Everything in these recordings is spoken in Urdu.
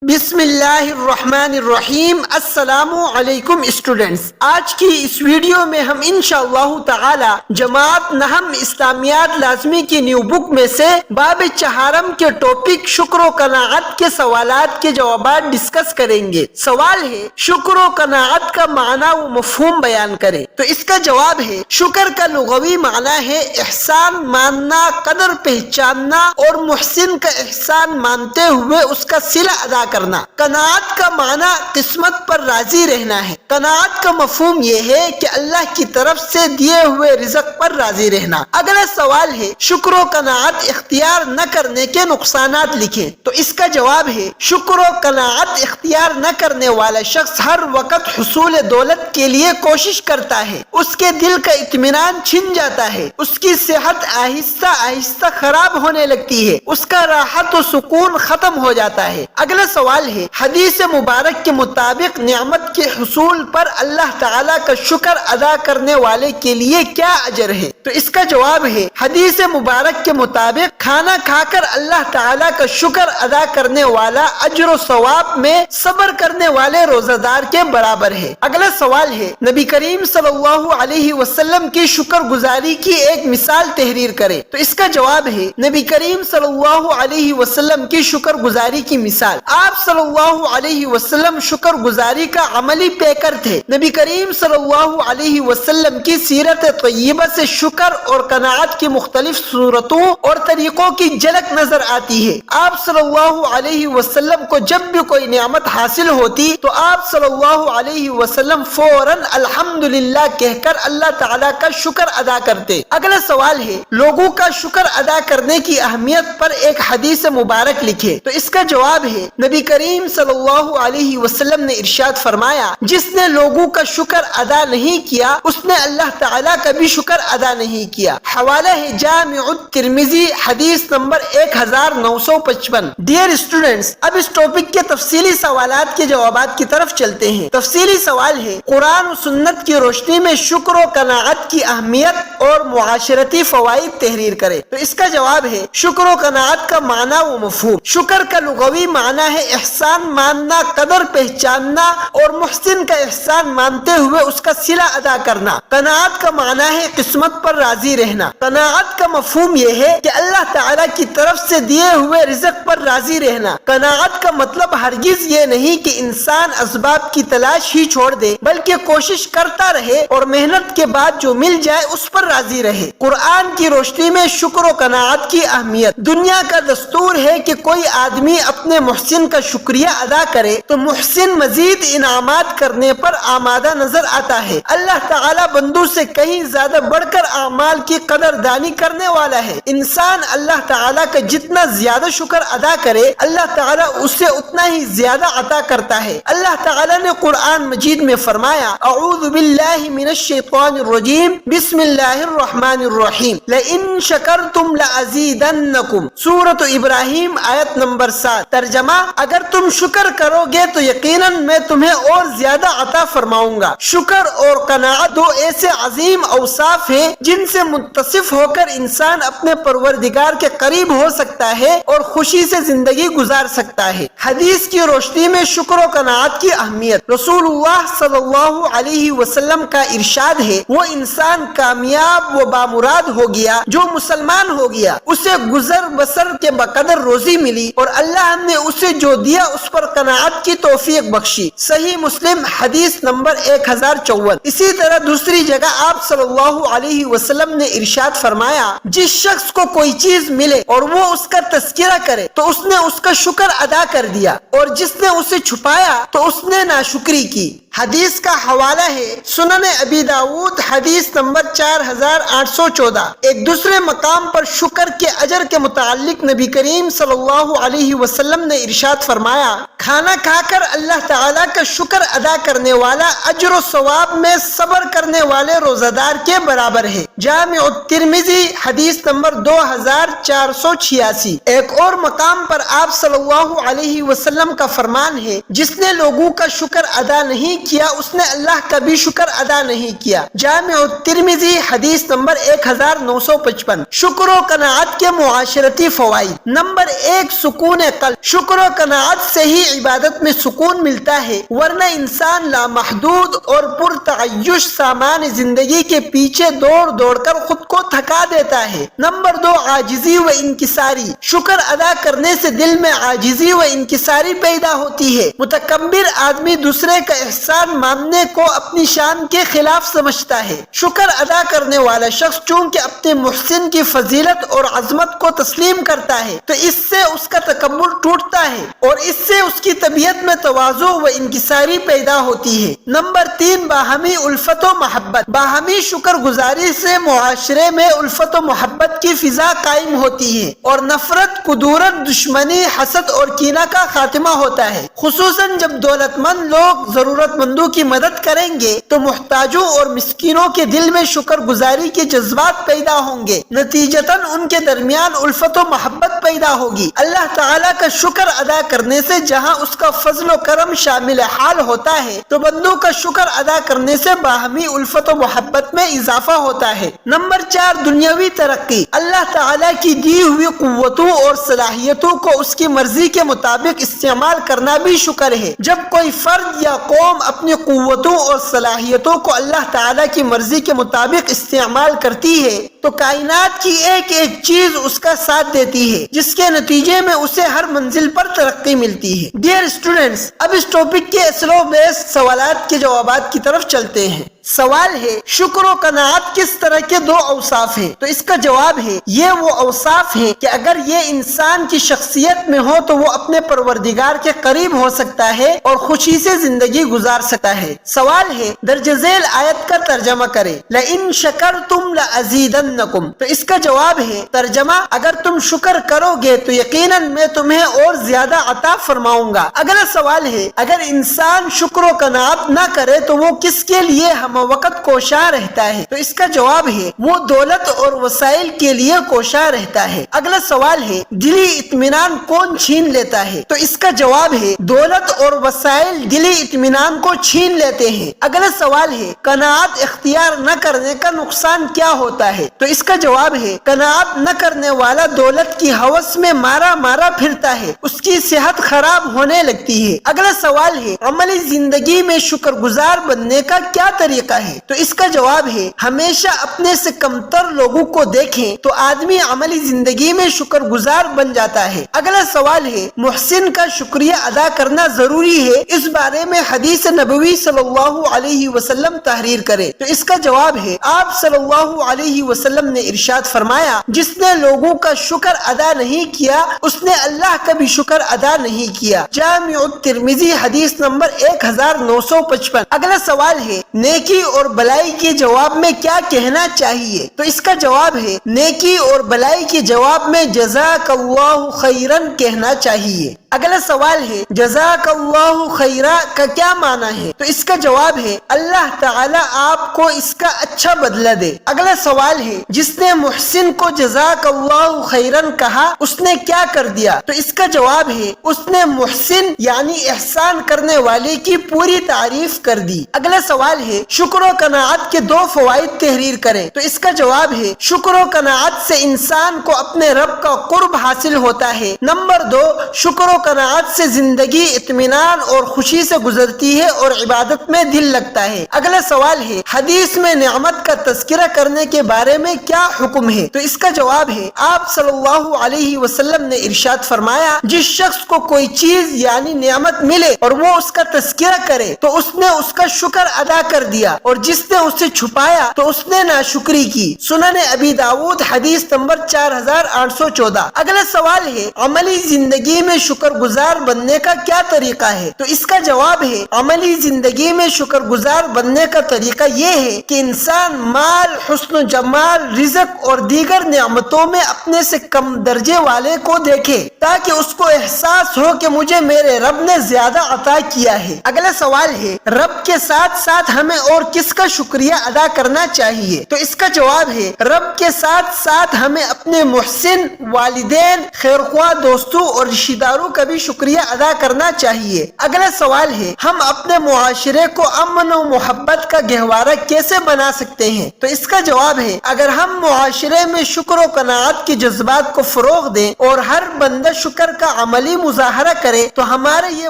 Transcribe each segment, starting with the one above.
بسم اللہ الرحمن الرحیم۔ السلام علیکم اسٹوڈنٹس، آج کی اس ویڈیو میں ہم انشاءاللہ تعالی جماعت نہم اسلامیات لازمی کی نیو بک میں سے باب چہارم کے ٹاپک شکر و قناعت کے سوالات کے جوابات ڈسکس کریں گے۔ سوال ہے شکر و قناعت کا معنی و مفہوم بیان کریں۔ تو اس کا جواب ہے شکر کا لغوی معنی ہے احسان ماننا، قدر پہچاننا اور محسن کا احسان مانتے ہوئے اس کا صلہ ادا کرنا۔ قناعت کا معنی قسمت پر راضی رہنا ہے۔ قناعت کا مفہوم یہ ہے کہ اللہ کی طرف سے دیے ہوئے رزق پر راضی رہنا۔ اگلا سوال ہے شکر و قناعت اختیار نہ کرنے کے نقصانات لکھیں۔ تو اس کا جواب ہے شکر و قناعت اختیار نہ کرنے والا شخص ہر وقت حصول دولت کے لیے کوشش کرتا ہے، اس کے دل کا اطمینان چھن جاتا ہے، اس کی صحت آہستہ آہستہ خراب ہونے لگتی ہے، اس کا راحت و سکون ختم ہو جاتا ہے۔ اگلا سوال ہے حدیث مبارک کے مطابق نعمت کے حصول پر اللہ تعالیٰ کا شکر ادا کرنے والے کے لیے کیا اجر ہے؟ تو اس کا جواب ہے حدیث مبارک کے مطابق کھانا کھا کر اللہ تعالیٰ کا شکر ادا کرنے والا اجر و ثواب میں صبر کرنے والے روزہ دار کے برابر ہے۔ اگلا سوال ہے نبی کریم صلی اللہ علیہ وسلم کی شکر گزاری کی ایک مثال تحریر کرے۔ تو اس کا جواب ہے نبی کریم صلی اللہ علیہ وسلم کی شکر گزاری کی مثال۔ آپ صلی اللہ علیہ وسلم شکر گزاری کا عملی پیکر تھے۔ نبی کریم صلی اللہ علیہ وسلم کی سیرت طیبہ سے شکر اور قناعت کی مختلف صورتوں اور طریقوں کی جھلک نظر آتی ہے۔ آپ صلی اللہ علیہ وسلم کو جب بھی کوئی نعمت حاصل ہوتی تو آپ صلی اللہ علیہ وسلم فوراً الحمدللہ کہہ کر اللہ تعالیٰ کا شکر ادا کرتے۔ اگلا سوال ہے لوگوں کا شکر ادا کرنے کی اہمیت پر ایک حدیث مبارک لکھے۔ تو اس کا جواب ہے نبی کریم صلی اللہ علیہ وسلم نے ارشاد فرمایا جس نے لوگوں کا شکر ادا نہیں کیا اس نے اللہ تعالیٰ کا بھی شکر ادا نہیں کیا۔ حوالہ ہے جامع الترمذی حدیث نمبر 1955۔ ڈیئر اسٹوڈنٹس، اب اس ٹاپک کے تفصیلی سوالات کے جوابات کی طرف چلتے ہیں۔ تفصیلی سوال ہے قرآن و سنت کی روشنی میں شکر و قناعت کی اہمیت اور معاشرتی فوائد تحریر کرے۔ تو اس کا جواب ہے شکر و قناعت کا معنی و مفہوم۔ شکر کا لغوی معنی ہے احسان ماننا، قدر پہچاننا اور محسن کا احسان مانتے ہوئے اس کا صلہ ادا کرنا۔ قناعت کا معنی ہے قسمت پر راضی رہنا۔ قناعت کا مفہوم یہ ہے کہ اللہ تعالیٰ کی طرف سے دیے ہوئے رزق پر راضی رہنا۔ قناعت کا مطلب ہرگز یہ نہیں کہ انسان اسباب کی تلاش ہی چھوڑ دے بلکہ کوشش کرتا رہے اور محنت کے بعد جو مل جائے اس پر راضی رہے۔ قرآن کی روشنی میں شکر و قناعت کی اہمیت۔ دنیا کا دستور ہے کہ کوئی آدمی اپنے محسن کا شکریہ ادا کرے تو محسن مزید انعامات کرنے پر آمادہ نظر آتا ہے۔ اللہ تعالیٰ بندوں سے کہیں زیادہ بڑھ کر اعمال کی قدردانی کرنے والا ہے۔ انسان اللہ تعالیٰ کا جتنا زیادہ شکر ادا کرے اللہ تعالیٰ اسے اتنا ہی زیادہ عطا کرتا ہے۔ اللہ تعالیٰ نے قرآن مجید میں فرمایا اعوذ باللہ من الشیطان الرجیم بسم اللہ الرحمن الرحیم لئن شکرتم لازیدنکم۔ سورۃ ابراہیم آیت نمبر 7۔ ترجمہ اگر تم شکر کرو گے تو یقیناً میں تمہیں اور زیادہ عطا فرماؤں گا۔ شکر اور قناعت دو ایسے عظیم اوصاف ہیں جن سے متصف ہو کر انسان اپنے پروردگار کے قریب ہو سکتا ہے اور خوشی سے زندگی گزار سکتا ہے۔ حدیث کی روشنی میں شکر و قناعت کی اہمیت۔ رسول اللہ صلی اللہ علیہ وسلم کا ارشاد ہے وہ انسان کامیاب و بامراد ہو گیا جو مسلمان ہو گیا، اسے گزر بسر کے بقدر روزی ملی اور اللہ نے اسے جو دیا اس پر قناعت کی توفیق بخشی۔ صحیح مسلم حدیث نمبر 1054۔ اسی طرح دوسری جگہ آپ صلی اللہ علیہ وسلم نے ارشاد فرمایا جس شخص کو کوئی چیز ملے اور وہ اس کا تذکرہ کرے تو اس نے اس کا شکر ادا کر دیا اور جس نے اسے چھپایا تو اس نے ناشکری کی۔ حدیث کا حوالہ ہے سنن ابی داؤد حدیث نمبر 4814۔ ایک دوسرے مقام پر شکر کے اجر کے متعلق نبی کریم صلی اللہ علیہ وسلم نے ارشاد فرمایا کھانا کھا کر اللہ تعالیٰ کا شکر ادا کرنے والا اجر و ثواب میں صبر کرنے والے روزہ دار کے برابر ہے۔ جامع الترمذی حدیث نمبر 2486۔ ایک اور مقام پر آپ صلی اللہ علیہ وسلم کا فرمان ہے جس نے لوگوں کا شکر ادا نہیں کیا اس نے اللہ کا بھی شکر ادا نہیں کیا۔ جامع الترمذی حدیث نمبر 1955۔ شکر و قناعت کے معاشرتی فوائد۔ نمبر 1 سکون قلب۔ شکر و قناعت سے ہی عبادت میں سکون ملتا ہے، ورنہ انسان لامحدود اور پرتعیش سامان زندگی کے پیچھے دوڑ دوڑ کر خود کو تھکا دیتا ہے۔ نمبر 2، عاجزی و انکساری۔ شکر ادا کرنے سے دل میں عاجزی و انکساری پیدا ہوتی ہے۔ متکبر آدمی دوسرے کا احسان ماننے کو اپنی شان کے خلاف سمجھتا ہے۔ شکر ادا کرنے والا شخص چونکہ اپنے محسن کی فضیلت اور عظمت کو تسلیم کرتا ہے تو اس سے اس کا تکبر ٹوٹتا ہے اور اس سے اس کی طبیعت میں تواضع و انکساری پیدا ہوتی ہے۔ نمبر 3، باہمی الفت و محبت۔ باہمی شکر گزاری سے معاشرے میں الفت و محبت کی فضا قائم ہوتی ہے اور نفرت، کدورت، دشمنی، حسد اور کینہ کا خاتمہ ہوتا ہے۔ خصوصاً جب دولت مند لوگ ضرورت مندوں کی مدد کریں گے تو محتاجوں اور مسکینوں کے دل میں شکر گزاری کے جذبات پیدا ہوں گے، نتیجتاً ان کے درمیان الفت و محبت پیدا ہوگی۔ اللہ تعالیٰ کا شکر ادا کرنے سے جہاں اس کا فضل و کرم شامل حال ہوتا ہے تو بندوں کا شکر ادا کرنے سے باہمی الفت و محبت میں اضافہ ہوتا ہے۔ نمبر 4، دنیاوی ترقی۔ اللہ تعالیٰ کی دی ہوئی قوتوں اور صلاحیتوں کو اس کی مرضی کے مطابق استعمال کرنا بھی شکر ہے۔ جب کوئی فرد یا قوم اپنی قوتوں اور صلاحیتوں کو اللہ تعالیٰ کی مرضی کے مطابق استعمال کرتی ہے تو کائنات کی ایک ایک چیز اس کا ساتھ دیتی ہے، جس کے نتیجے میں اسے ہر منزل پر ترقی ملتی ہے۔ ڈیئر اسٹوڈنٹس، اب اس ٹاپک کے اسلوب بیس سوالات کے جوابات کی طرف چلتے ہیں۔ سوال ہے، شکر و قناعت کس طرح کے دو اوصاف ہیں؟ تو اس کا جواب ہے، یہ وہ اوصاف ہیں کہ اگر یہ انسان کی شخصیت میں ہو تو وہ اپنے پروردگار کے قریب ہو سکتا ہے اور خوشی سے زندگی گزار سکتا ہے۔ سوال ہے، درج ذیل آیت کا ترجمہ کریں۔ لَإِن شَكَرْتُمْ لَأَزِيدَنَّكُمْ۔ تو اس کا جواب ہے، ترجمہ، اگر تم شکر کرو گے تو یقیناً میں تمہیں اور زیادہ عطا فرماؤں گا۔ اگلا سوال ہے، اگر انسان شکر و قناعت نہ کرے تو وہ کس کے لیے ہم وقت کوشاں رہتا ہے؟ تو اس کا جواب ہے، وہ دولت اور وسائل کے لیے کوشاں رہتا ہے۔ اگلا سوال ہے، دلی اطمینان کون چھین لیتا ہے؟ تو اس کا جواب ہے، دولت اور وسائل دلی اطمینان کو چھین لیتے ہیں۔ اگلا سوال ہے، قناعت اختیار نہ کرنے کا نقصان کیا ہوتا ہے؟ تو اس کا جواب ہے، قناعت نہ کرنے والا دولت کی ہوس میں مارا مارا پھرتا ہے، اس کی صحت خراب ہونے لگتی ہے۔ اگلا سوال ہے، عملی زندگی میں شکر گزار بننے کا کیا طریقہ ہے؟ تو اس کا جواب ہے، ہمیشہ اپنے سے کمتر لوگوں کو دیکھیں تو آدمی عملی زندگی میں شکر گزار بن جاتا ہے۔ اگلا سوال ہے، محسن کا شکریہ ادا کرنا ضروری ہے، اس بارے میں حدیث نبوی صلی اللہ علیہ وسلم تحریر کرے۔ تو اس کا جواب ہے، آپ صلی اللہ علیہ وسلم نے ارشاد فرمایا، جس نے لوگوں کا شکر ادا نہیں کیا اس نے اللہ کا بھی شکر ادا نہیں کیا۔ جامع الترمذی حدیث نمبر 1955۔ اگلا سوال ہے، نیکی اور بلائی کے جواب میں کیا کہنا چاہیے؟ تو اس کا جواب ہے، نیکی اور بلائی کے جواب میں جزاک اللہ خیرن کہنا چاہیے۔ اگلا سوال ہے، جزاک اللہ خیرا کا کیا معنی ہے؟ تو اس کا جواب ہے، اللہ تعالیٰ آپ کو اس کا اچھا بدلہ دے۔ اگلا سوال ہے، جس نے محسن کو جزاک اللہ خیرن کہا اس نے کیا کر دیا؟ تو اس کا جواب ہے، اس نے محسن یعنی احسان کرنے والے کی پوری تعریف کر دی۔ اگلا سوال ہے، شکر و قناعت کے دو فوائد تحریر کریں۔ تو اس کا جواب ہے، شکر و قناعت سے انسان کو اپنے رب کا قرب حاصل ہوتا ہے۔ نمبر 2، شکر و قناعت سے زندگی اطمینان اور خوشی سے گزرتی ہے اور عبادت میں دل لگتا ہے۔ اگلا سوال ہے، حدیث میں نعمت کا تذکرہ کرنے کے بارے میں کیا حکم ہے؟ تو اس کا جواب ہے، آپ صلی اللہ علیہ وسلم نے ارشاد فرمایا، جس شخص کو کوئی چیز یعنی نعمت ملے اور وہ اس کا تذکرہ کرے تو اس نے اس کا شکر ادا کر دیا، اور جس نے اسے چھپایا تو اس نے ناشکری کی۔ سنن ابی داؤد حدیث نمبر 4814۔ اگلا سوال ہے، عملی زندگی میں شکر گزار بننے کا کیا طریقہ ہے؟ تو اس کا جواب ہے، عملی زندگی میں شکر گزار بننے کا طریقہ یہ ہے کہ انسان مال، حسن و جمال، رزق اور دیگر نعمتوں میں اپنے سے کم درجے والے کو دیکھے تاکہ اس کو احساس ہو کہ مجھے میرے رب نے زیادہ عطا کیا ہے۔ اگلا سوال ہے، رب کے ساتھ ساتھ ہمیں اور کس کا شکریہ ادا کرنا چاہیے؟ تو اس کا جواب ہے، رب کے ساتھ ساتھ ہمیں اپنے محسن، والدین، خیرخواہ دوستوں اور رشتہ داروں کا کا بھی شکریہ ادا کرنا چاہیے۔ اگلا سوال ہے، ہم اپنے معاشرے کو امن و محبت کا گہوارہ کیسے بنا سکتے ہیں؟ تو اس کا جواب ہے، اگر ہم معاشرے میں شکر و قناعت کے جذبات کو فروغ دیں اور ہر بندہ شکر کا عملی مظاہرہ کرے تو ہمارا یہ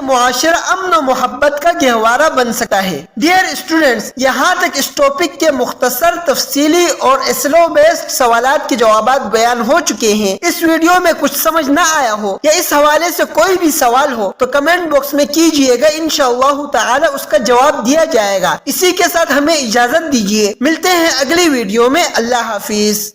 معاشرہ امن و محبت کا گہوارہ بن سکتا ہے۔ ڈیئر اسٹوڈنٹس، یہاں تک اس ٹاپک کے مختصر، تفصیلی اور اسلو بیسڈ سوالات کے جوابات بیان ہو چکے ہیں۔ اس ویڈیو میں کچھ سمجھ نہ آیا ہو یا اس حوالے سے کوئی بھی سوال ہو تو کمنٹ باکس میں کیجئے گا، انشاءاللہ تعالی اس کا جواب دیا جائے گا۔ اسی کے ساتھ ہمیں اجازت دیجیے، ملتے ہیں اگلی ویڈیو میں۔ اللہ حافظ۔